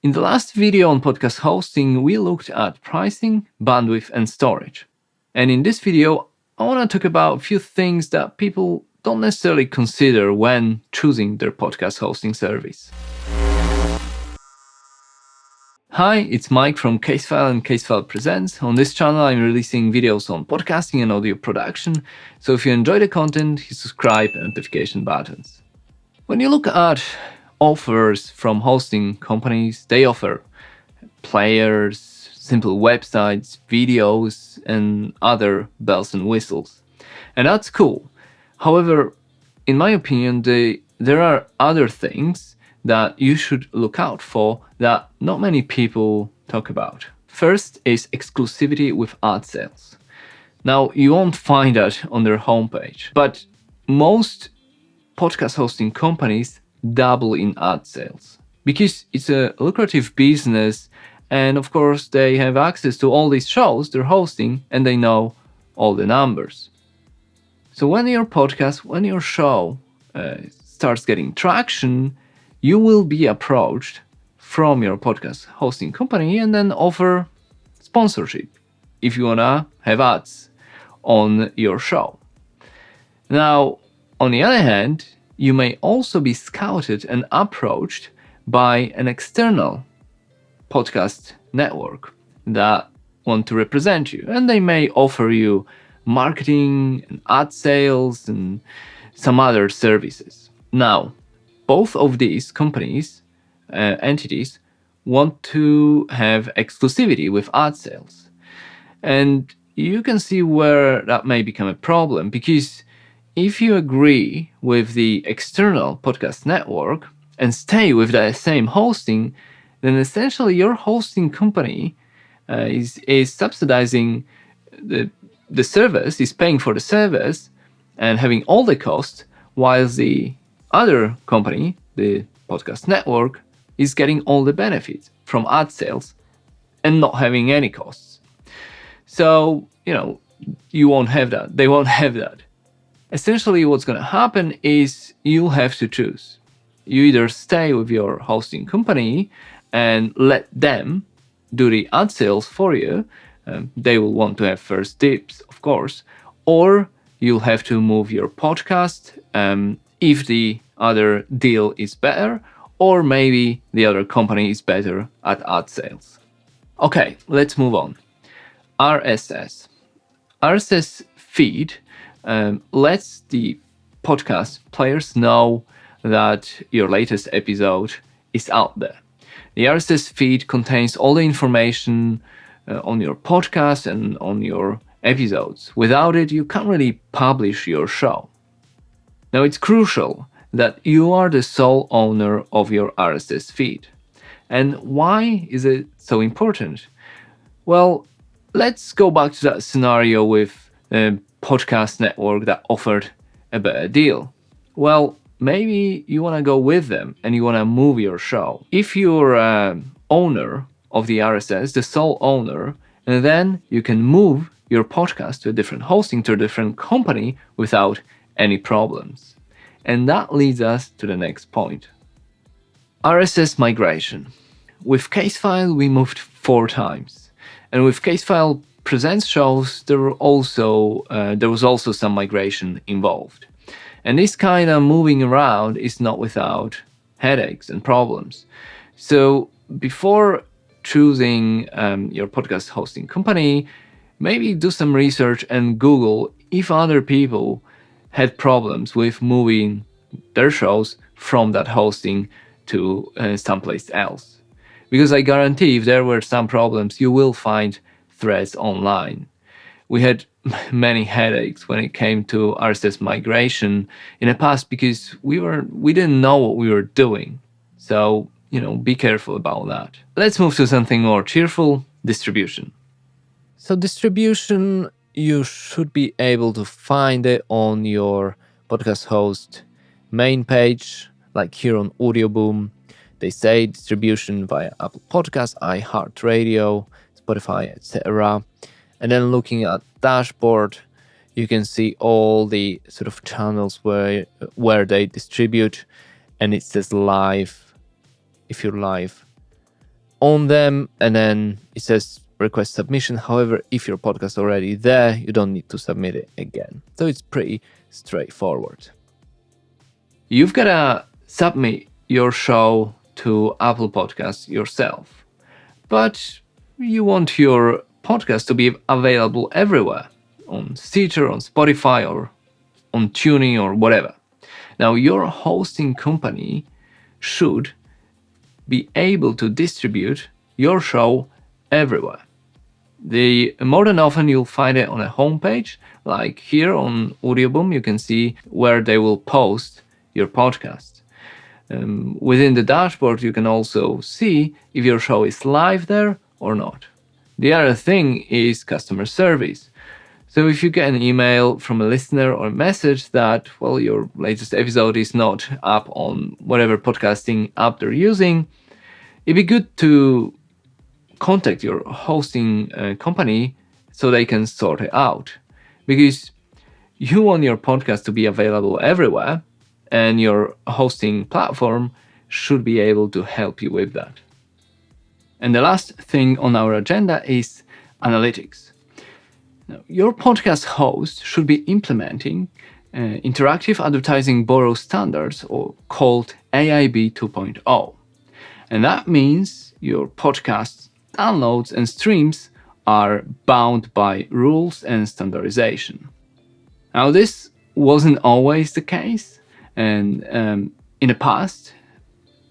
In the last video on podcast hosting, we looked at pricing, bandwidth, and storage. And in this video, I want to talk about a few things that people don't necessarily consider when choosing their podcast hosting service. Hi, it's Mike from Casefile and Casefile Presents. On this channel, I'm releasing videos on podcasting and audio production. So if you enjoy the content, hit subscribe and notification buttons. When you look at offers from hosting companies, they offer players, simple websites, videos, and other bells and whistles. And that's cool. However, in my opinion, there are other things that you should look out for that not many people talk about. First is exclusivity with ad sales. Now, you won't find that on their homepage, but most podcast hosting companies double in ad sales because it's a lucrative business, and of course they have access to all these shows they're hosting and they know all the numbers. So when your show starts getting traction, you will be approached from your podcast hosting company and then offer sponsorship if you wanna have ads on your show. Now, on the other hand, you may also be scouted and approached by an external podcast network that want to represent you, and they may offer you marketing and ad sales and some other services. Now, both of these companies, entities, want to have exclusivity with ad sales. And you can see where that may become a problem, because if you agree with the external podcast network and stay with the same hosting, then essentially your hosting company is subsidizing the service, is paying for the service and having all the costs, while the other company, the podcast network, is getting all the benefits from ad sales and not having any costs. So, you won't have that. They won't have that. Essentially, what's going to happen is you'll have to choose. You either stay with your hosting company and let them do the ad sales for you. They will want to have first dibs, of course. Or you'll have to move your podcast if the other deal is better, or maybe the other company is better at ad sales. Okay, let's move on. RSS. RSS feed lets the podcast players know that your latest episode is out there. The RSS feed contains all the information on your podcast and on your episodes. Without it, you can't really publish your show. Now, it's crucial that you are the sole owner of your RSS feed. And why is it so important? Well, let's go back to that scenario with a podcast network that offered a better deal. Well, maybe you want to go with them and you want to move your show. If you're owner of the RSS, the sole owner, and then you can move your podcast to a different hosting, to a different company without any problems. And that leads us to the next point. RSS migration. With Casefile, we moved 4 times. And with Casefile Presents shows, there was also some migration involved. And this kind of moving around is not without headaches and problems. So before choosing your podcast hosting company, maybe do some research and Google if other people had problems with moving their shows from that hosting to someplace else. Because I guarantee if there were some problems, you will find threads online. We had many headaches when it came to RSS migration in the past because we didn't know what we were doing. So, be careful about that. Let's move to something more cheerful, distribution. So distribution, you should be able to find it on your podcast host main page, like here on Audioboom. They say distribution via Apple Podcasts, iHeartRadio, Spotify, etc. And then looking at dashboard, you can see all the sort of channels where they distribute, and it says live if you're live. on them, and then it says request submission. However, if your podcast is already there, you don't need to submit it again. So it's pretty straightforward. You've got to submit your show to Apple Podcasts yourself, but you want your podcast to be available everywhere, on Stitcher, on Spotify, or on Tuning, or whatever. Now, your hosting company should be able to distribute your show everywhere. More than often you'll find it on a homepage, like here on Audioboom, you can see where they will post your podcast. Within the dashboard, you can also see if your show is live there or not. The other thing is customer service. So if you get an email from a listener or a message that, well, your latest episode is not up on whatever podcasting app they're using, it'd be good to contact your hosting company so they can sort it out. Because you want your podcast to be available everywhere, and your hosting platform should be able to help you with that. And the last thing on our agenda is analytics. Now, your podcast host should be implementing interactive advertising borrow standards, or called AIB 2.0. And that means your podcast downloads and streams are bound by rules and standardization. Now, this wasn't always the case, and in the past,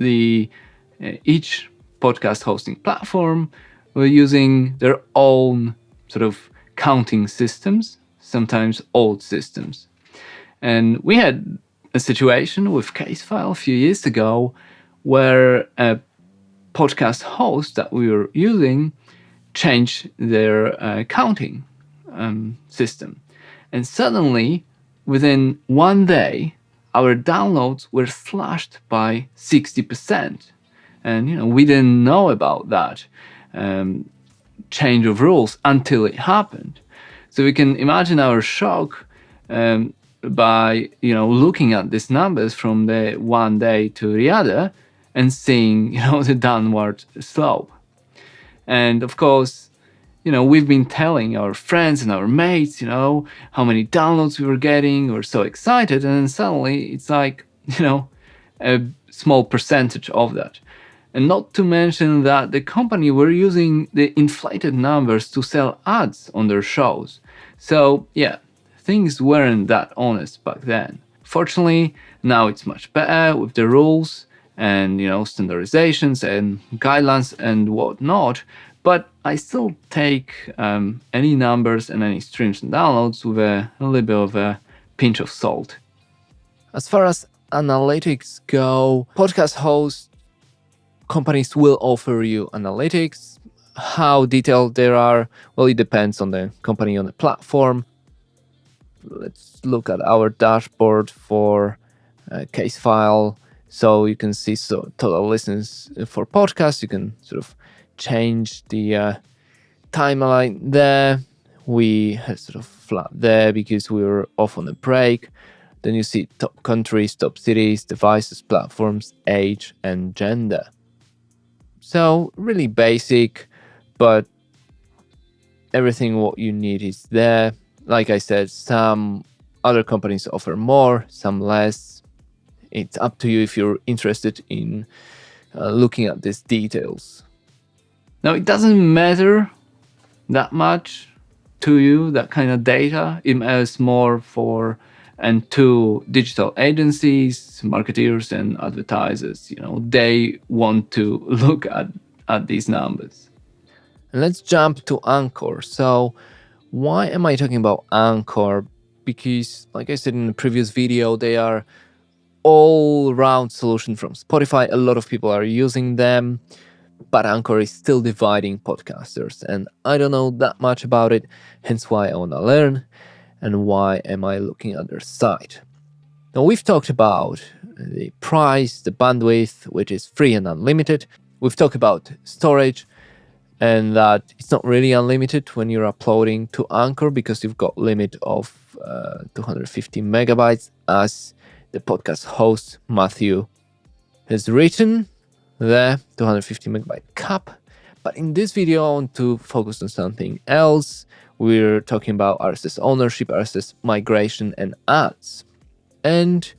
each podcast hosting platform were using their own sort of counting systems, sometimes old systems. And we had a situation with Casefile a few years ago where a podcast host that we were using changed their counting system. And suddenly, within one day, our downloads were slashed by 60%. And we didn't know about that change of rules until it happened. So we can imagine our shock by looking at these numbers from the one day to the other and seeing the downward slope. And of course, we've been telling our friends and our mates, how many downloads we were getting. We're so excited, and then suddenly it's like, a small percentage of that. And not to mention that the company were using the inflated numbers to sell ads on their shows. So yeah, things weren't that honest back then. Fortunately, now it's much better with the rules and standardizations and guidelines and whatnot. But I still take any numbers and any streams and downloads with a little bit of a pinch of salt. As far as analytics go, podcast hosts companies will offer you analytics. How detailed they are, well, it depends on the company, on the platform. Let's look at our dashboard for Casefile. So you can see total listens for podcasts. You can sort of change the timeline there. We had sort of flat there because we were off on a break. Then you see top countries, top cities, devices, platforms, age, and gender. So really basic, but everything what you need is there. Like I said, some other companies offer more, some less. It's up to you if you're interested in looking at these details. Now, it doesn't matter that much to you, that kind of data. It matters more to digital agencies, marketers, and advertisers. They want to look at these numbers. And let's jump to Anchor. So why am I talking about Anchor? Because, like I said in the previous video, they are all-round solution from Spotify. A lot of people are using them, but Anchor is still dividing podcasters, and I don't know that much about it, hence why I want to learn. And why am I looking at their site? Now, we've talked about the price, the bandwidth, which is free and unlimited. We've talked about storage, and that it's not really unlimited when you're uploading to Anchor because you've got limit of 250 megabytes, as the podcast host Matthew has written. The 250 megabyte cap. But in this video, I want to focus on something else. We're talking about RSS ownership, RSS migration, and ads, and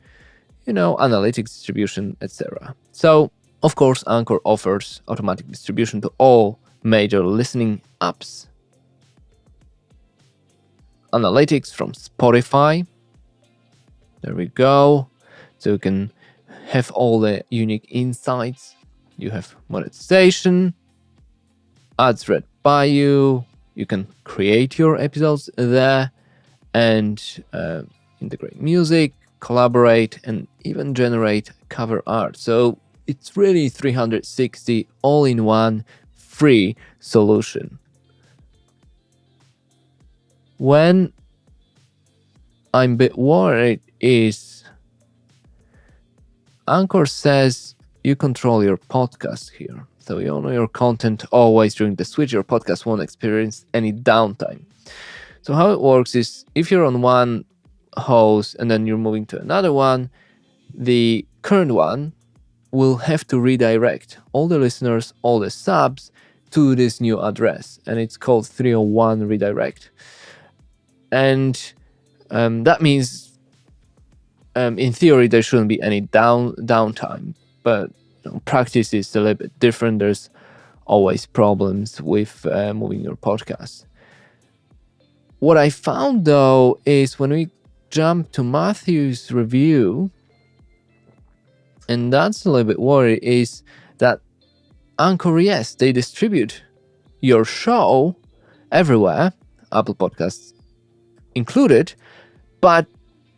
analytics, distribution, etc. So, of course, Anchor offers automatic distribution to all major listening apps. Analytics from Spotify. There we go. So you can have all the unique insights. You have monetization, ads read by you. You can create your episodes there and integrate music, collaborate, and even generate cover art. So it's really 360 all-in-one free solution. When I'm a bit worried is Anchor says you control your podcast here. So you own your content always during the switch. Your podcast won't experience any downtime. So how it works is if you're on one host and then you're moving to another one, the current one will have to redirect all the listeners, all the subs to this new address. And it's called 301 redirect. And that means in theory there shouldn't be any downtime, but practice is a little bit different. There's always problems with moving your podcast. What I found though is when we jump to Matthew's review, and that's a little bit worried, is that Anchor, yes, they distribute your show everywhere, Apple Podcasts included, but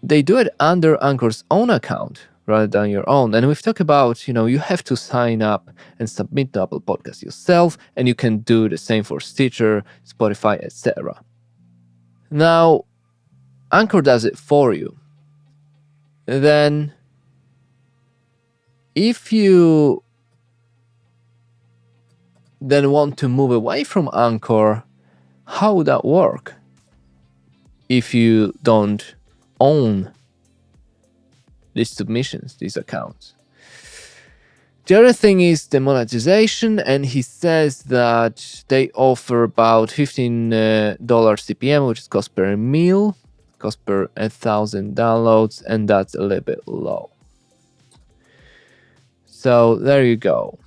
they do it under Anchor's own account rather than your own. And we've talked about, you have to sign up and submit to Apple Podcasts yourself, and you can do the same for Stitcher, Spotify, etc. Now, Anchor does it for you. Then, if you then want to move away from Anchor, how would that work if you don't own these submissions, these accounts? The other thing is the monetization, and he says that they offer about $15 CPM, which is cost per mil, cost per 1,000 downloads, and that's a little bit low. So there you go.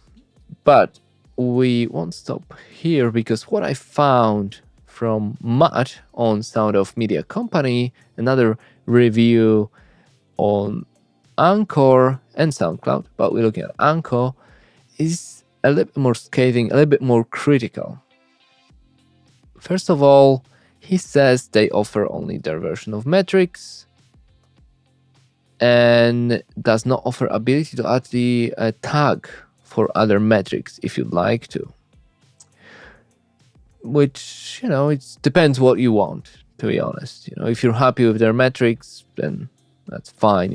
But we won't stop here, because what I found from Matt on Sound of Media Company, another review on Anchor and SoundCloud, but we're looking at Anchor, is a little bit more scathing, a little bit more critical. First of all, he says they offer only their version of metrics and does not offer ability to add the tag for other metrics if you'd like to. Which, it depends what you want, to be honest. If you're happy with their metrics, then that's fine.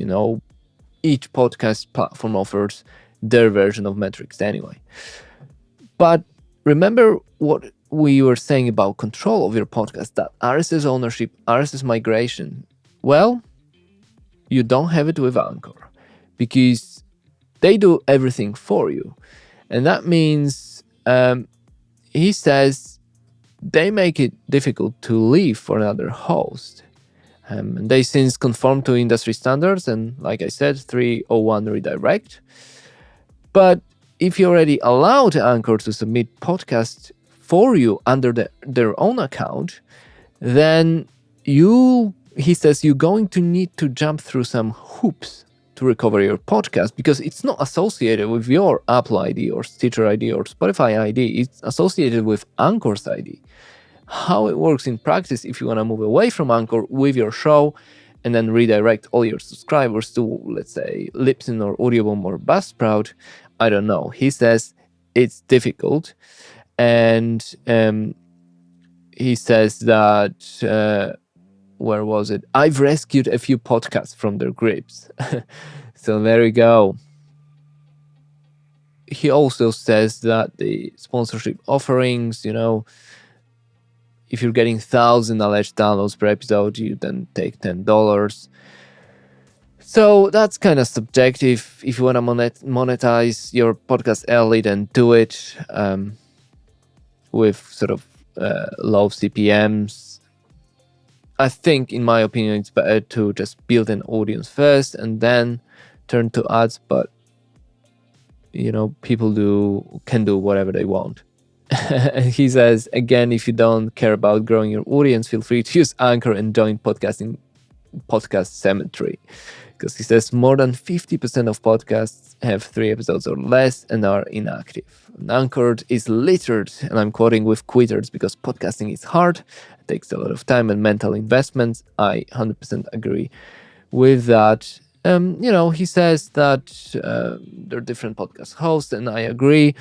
Each podcast platform offers their version of metrics anyway. But remember what we were saying about control of your podcast, that RSS ownership, RSS migration. Well, you don't have it with Anchor because they do everything for you. And that means, he says, they make it difficult to leave for another host. They since conform to industry standards and, like I said, 301 redirect. But if you already allowed Anchor to submit podcasts for you under their own account, then he says you're going to need to jump through some hoops to recover your podcast, because it's not associated with your Apple ID or Stitcher ID or Spotify ID. It's associated with Anchor's ID. How it works in practice, if you want to move away from Anchor with your show and then redirect all your subscribers to, let's say, Libsyn or Audioboom or Buzzsprout, I don't know. He says it's difficult. And he says that, where was it? I've rescued a few podcasts from their grips. So there you go. He also says that the sponsorship offerings, if you're getting 1,000 alleged downloads per episode, you then take $10. So that's kind of subjective. If you want to monetize your podcast early, then do it. with sort of low CPMs. I think, in my opinion, it's better to just build an audience first and then turn to ads. But people can do whatever they want. And he says, again, if you don't care about growing your audience, feel free to use Anchor and join podcast cemetery. Because he says more than 50% of podcasts have 3 episodes or less and are inactive. And Anchor is littered, and I'm quoting, with quitters because podcasting is hard, it takes a lot of time and mental investments. I 100% agree with that. He says that there are different podcast hosts, and I agree.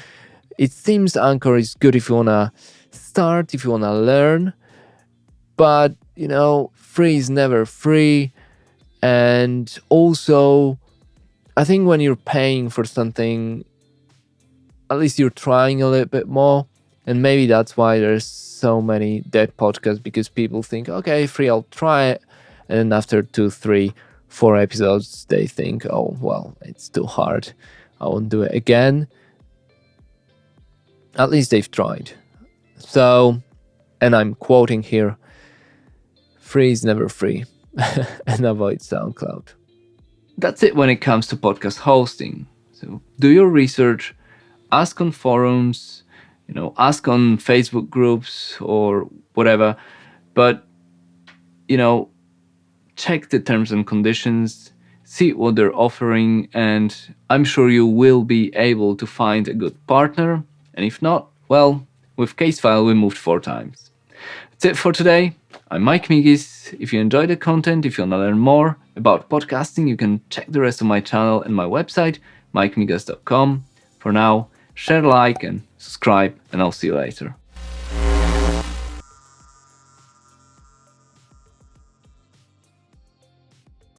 It seems Anchor is good if you want to start, if you want to learn, but, free is never free. And also, I think when you're paying for something, at least you're trying a little bit more. And maybe that's why there's so many dead podcasts, because people think, okay, free, I'll try it. And then after 2, 3, 4 episodes, they think, oh, well, it's too hard, I won't do it again. At least they've tried. So, and I'm quoting here, free is never free. And avoid SoundCloud. That's it when it comes to podcast hosting. So do your research, ask on forums, ask on Facebook groups or whatever. But, check the terms and conditions, see what they're offering, and I'm sure you will be able to find a good partner. And if not, well, with Casefile we moved 4 times. That's it for today. I'm Mike Migas. If you enjoyed the content, if you want to learn more about podcasting, you can check the rest of my channel and my website, mikemigas.com. For now, share, like, and subscribe, and I'll see you later.